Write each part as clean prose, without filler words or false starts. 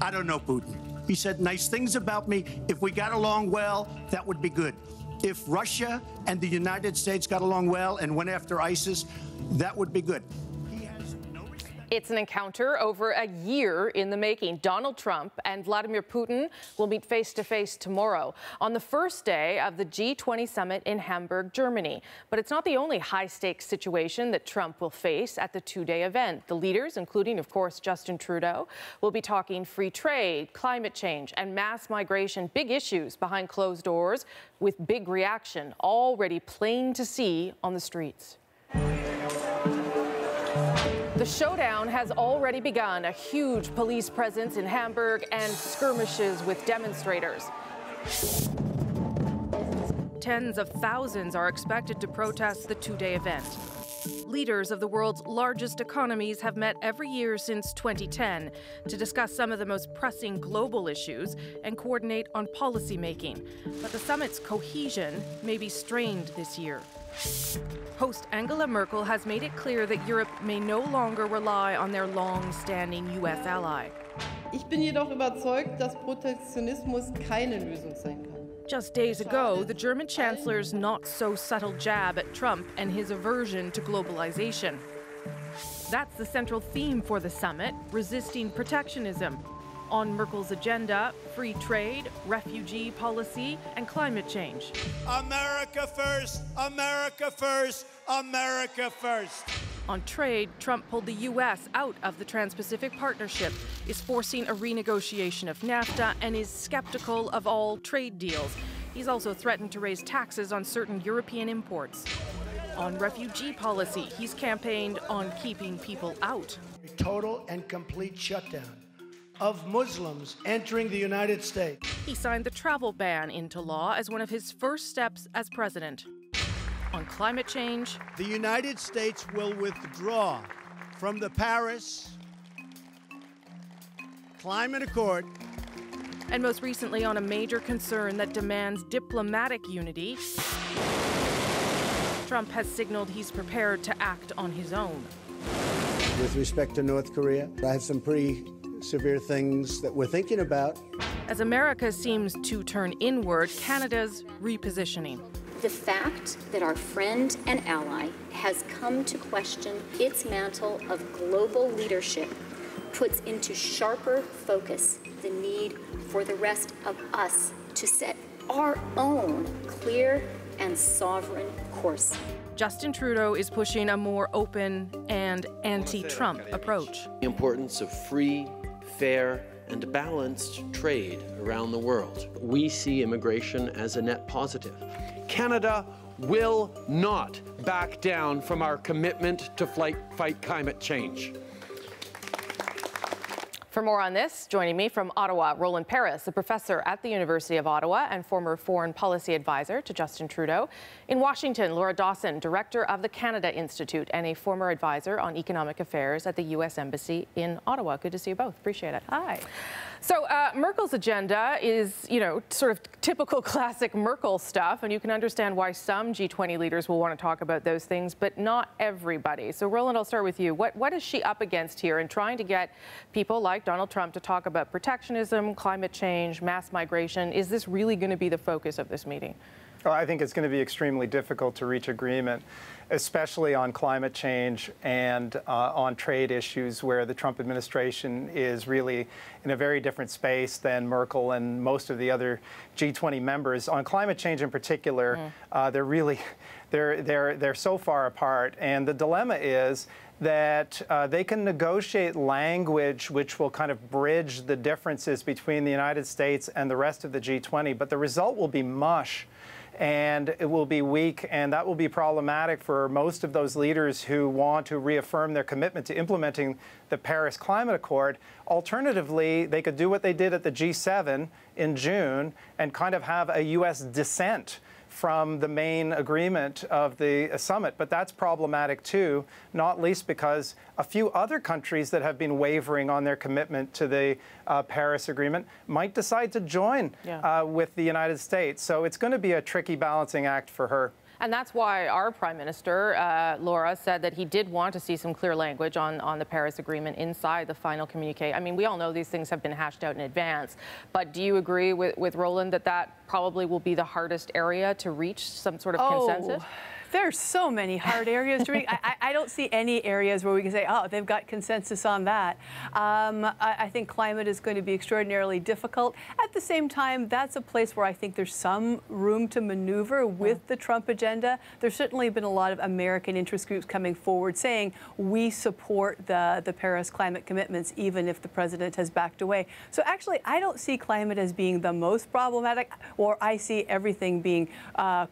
I don't know Putin. He said nice things about me. If we got along well, that would be good. If Russia and the United States got along well and went after ISIS, that would be good. It's an encounter over a year in the making. Donald Trump and Vladimir Putin will meet face-to-face tomorrow on the first day of the G20 summit in Hamburg, Germany. But it's not the only high-stakes situation that Trump will face at the two-day event. The leaders, including, of course, Justin Trudeau, will be talking free trade, climate change, and mass migration, big issues behind closed doors, with big reaction already plain to see on the streets. The showdown has already begun, a huge police presence in Hamburg and skirmishes with demonstrators. Tens of thousands are expected to protest the two-day event. Leaders of the world's largest economies have met every year since 2010 to discuss some of the most pressing global issues and coordinate on policy making. But the summit's cohesion may be strained this year. Host Angela Merkel has made it clear that Europe may no longer rely on their long-standing U.S. ally. Ich bin jedoch überzeugt, dass Protektionismus keine Lösung sein kann. Just days ago, the German chancellor's not-so-subtle jab at Trump and his aversion to globalization. That's the central theme for the summit, resisting protectionism. On Merkel's agenda, free trade, refugee policy, and climate change. America first, America first, America first. On trade, Trump pulled the U.S. out of the Trans-Pacific Partnership, is forcing a renegotiation of NAFTA, and is skeptical of all trade deals. He's also threatened to raise taxes on certain European imports. On refugee policy, he's campaigned on keeping people out. A total and complete shutdown of Muslims entering the United States. He signed the travel ban into law as one of his first steps as president. On climate change, the United States will withdraw from the Paris Climate Accord. And most recently on a major concern that demands diplomatic unity, Trump has signaled he's prepared to act on his own. With respect to North Korea, I have some pretty severe things that we're thinking about. As America seems to turn inward, Canada's repositioning. The fact that our friend and ally has come to question its mantle of global leadership puts into sharper focus the need for the rest of us to set our own clear and sovereign course. Justin Trudeau is pushing a more open and anti-Trump approach. The importance of free, fair, and balanced trade around the world. We see immigration as a net positive. Canada will not back down from our commitment to fight climate change. For more on this, joining me from Ottawa, Roland Paris, a professor at the University of Ottawa and former foreign policy advisor to Justin Trudeau. In Washington, Laura Dawson, director of the Canada Institute and a former advisor on economic affairs at the U.S. Embassy in Ottawa. Good to see you both. Appreciate it. Hi. So Merkel's agenda is, sort of typical classic Merkel stuff, and you can understand why some G20 leaders will want to talk about those things, but not everybody. So Roland, I'll start with you. What is she up against here in trying to get people like Donald Trump to talk about protectionism, climate change, mass migration? Is this really going to be the focus of this meeting? Well, I think it's going to be extremely difficult to reach agreement, especially on climate change and on trade issues, where the Trump administration is really in a very different space than Merkel and most of the other G20 members. On climate change in particular, they're so far apart, and the dilemma is that they can negotiate language which will kind of bridge the differences between the United States and the rest of the G20, but the result will be mush. And it will be weak, and that will be problematic for most of those leaders who want to reaffirm their commitment to implementing the Paris Climate Accord. Alternatively, they could do what they did at the G7 in June and kind of have a U.S. dissent from the main agreement of the summit. But that's problematic too, not least because a few other countries that have been wavering on their commitment to the Paris Agreement might decide to join with the United States. So it's going to be a tricky balancing act for her. And that's why our Prime Minister, Laura, said that he did want to see some clear language on the Paris Agreement inside the final communique. I mean, we all know these things have been hashed out in advance, but do you agree with Roland that probably will be the hardest area to reach some sort of consensus? There's so many hard areas to reach. I don't see any areas where we can say, oh, they've got consensus on that. I think climate is going to be extraordinarily difficult. At the same time, that's a place where I think there's some room to maneuver with the Trump agenda. There's certainly been a lot of American interest groups coming forward saying we support the Paris climate commitments, even if the president has backed away. So actually, I don't see climate as being the most problematic, or I see everything being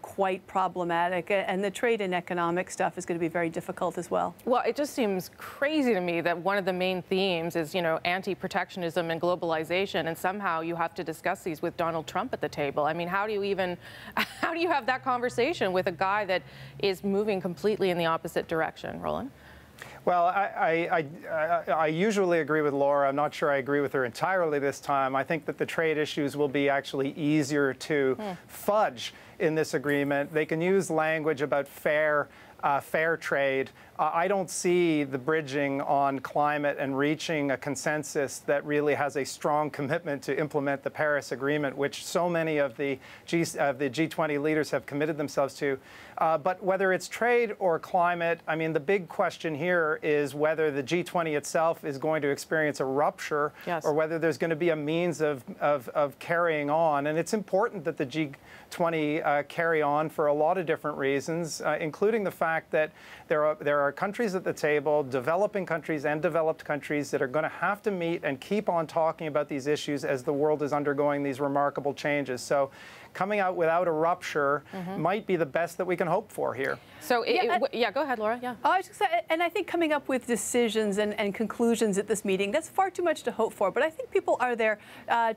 quite problematic. And the trade and economic stuff is going to be very difficult as well. Well, it just seems crazy to me that one of the main themes is, anti-protectionism and globalization, and somehow you have to discuss these with Donald Trump at the table. I mean, how do you have that conversation with a guy that is moving completely in the opposite direction, Roland? Well, I usually agree with Laura. I'm not sure I agree with her entirely this time. I think that the trade issues will be actually easier to fudge in this agreement. They can use language about fair trade. I don't see the bridging on climate and reaching a consensus that really has a strong commitment to implement the Paris Agreement, which so many of the G20 leaders have committed themselves to. But whether it's trade or climate, I mean, the big question here is whether the G20 itself is going to experience a rupture, or whether there's going to be a means of carrying on. And it's important that the G20 carry on for a lot of different reasons, including the fact that there are countries at the table, developing countries and developed countries, that are going to have to meet and keep on talking about these issues as the world is undergoing these remarkable changes. So coming out without a rupture might be the best that we can hope for here. So, go ahead, Laura. Yeah. And I think coming up with decisions and conclusions at this meeting, that's far too much to hope for. But I think people are there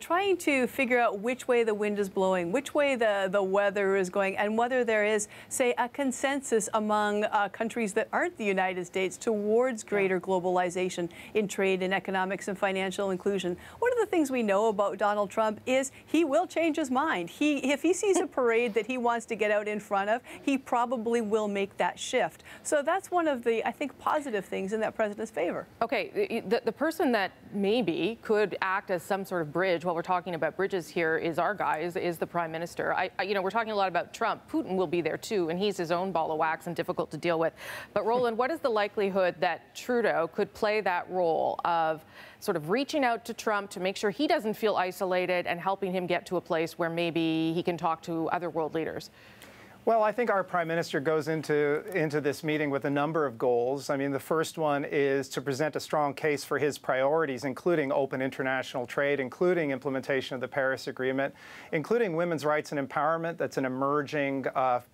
trying to figure out which way the wind is blowing, which way the weather is going, and whether there is, say, a consensus among countries that aren't the United States towards greater globalization in trade and economics and financial inclusion. One of the things we know about Donald Trump is he will change his mind. If he sees a parade that he wants to get out in front of, he probably will make that shift. So that's one of the, I think, positive things in that president's favor. Okay, the person that maybe could act as some sort of bridge, while we're talking about bridges here, is our guy, is the Prime Minister. We're talking a lot about Trump. Putin will be there too, and he's his own ball of wax and difficult to deal with. But Roland, what is the likelihood that Trudeau could play that role of sort of reaching out to Trump to make sure he doesn't feel isolated and helping him get to a place where maybe he can talk to other world leaders? Well, I think our Prime Minister goes into this meeting with a number of goals. I mean, the first one is to present a strong case for his priorities, including open international trade, including implementation of the Paris Agreement, including women's rights and empowerment. That's an emerging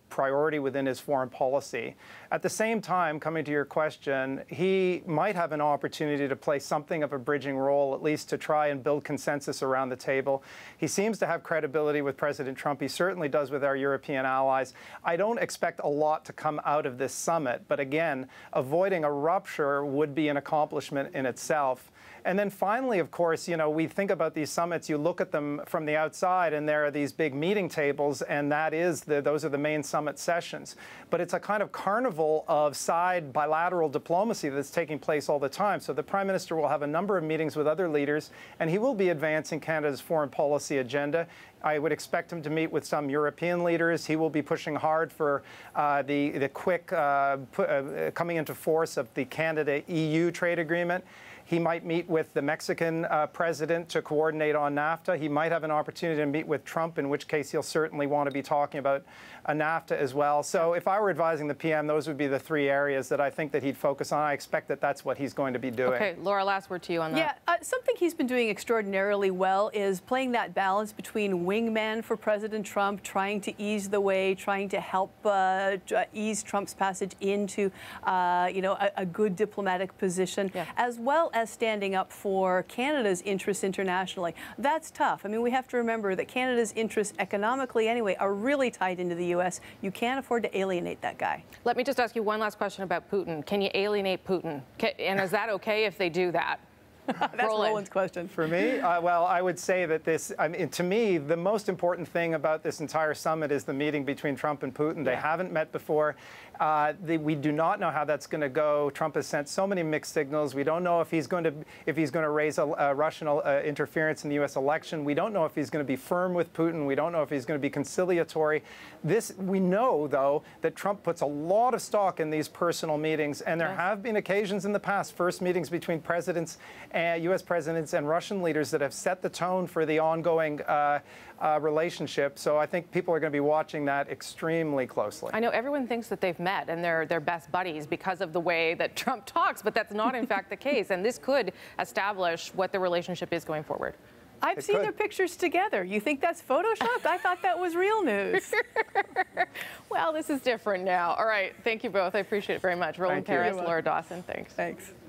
priority within his foreign policy. At the same time, coming to your question, he might have an opportunity to play something of a bridging role, at least to try and build consensus around the table. He seems to have credibility with President Trump. He certainly does with our European allies. I don't expect a lot to come out of this summit, but again, avoiding a rupture would be an accomplishment in itself. And then finally, of course, we think about these summits, you look at them from the outside, and there are these big meeting tables, and those are the main summit sessions. But it's a kind of carnival of side bilateral diplomacy that's taking place all the time. So the Prime Minister will have a number of meetings with other leaders, and he will be advancing Canada's foreign policy agenda. I would expect him to meet with some European leaders. He will be pushing hard for the quick coming into force of the Canada-EU trade agreement. He might meet with the Mexican president to coordinate on NAFTA. He might have an opportunity to meet with Trump, in which case he'll certainly want to be talking about NAFTA as well. So if I were advising the PM, those would be the three areas that I think that he'd focus on. I expect that that's what he's going to be doing. Okay, Laura, last word to you on that. Yeah, something he's been doing extraordinarily well is playing that balance between wingman for President Trump, trying to ease the way, trying to help ease Trump's passage into, a good diplomatic position, as well as standing up for Canada's interests internationally. That's tough. I mean, we have to remember that Canada's interests economically anyway are really tied into the U.S. You can't afford to alienate that guy. Let me just ask you one last question about Putin. Can you alienate Putin? And is that okay if they do that? That's Roland's question. For me, well, I would say that this, I mean, to me, the most important thing about this entire summit is the meeting between Trump and Putin. They haven't met before. We do not know how that's going to go. Trump has sent so many mixed signals. We don't know if he's going to raise a Russian interference in the U.S. election. We don't know if he's going to be firm with Putin. We don't know if he's going to be conciliatory. We know, though, that Trump puts a lot of stock in these personal meetings, and there have been occasions in the past, first meetings between presidents, U.S. presidents and Russian leaders that have set the tone for the ongoing relationship. So I think people are going to be watching that extremely closely. I know everyone thinks that they've met and they're best buddies because of the way that Trump talks, but that's not in fact the case. And this could establish what the relationship is going forward. I've seen their pictures together. You think that's Photoshopped? I thought that was real news. Well, this is different now. All right. Thank you both. I appreciate it very much. Roland Paris, Laura Dawson. Thanks. Thanks.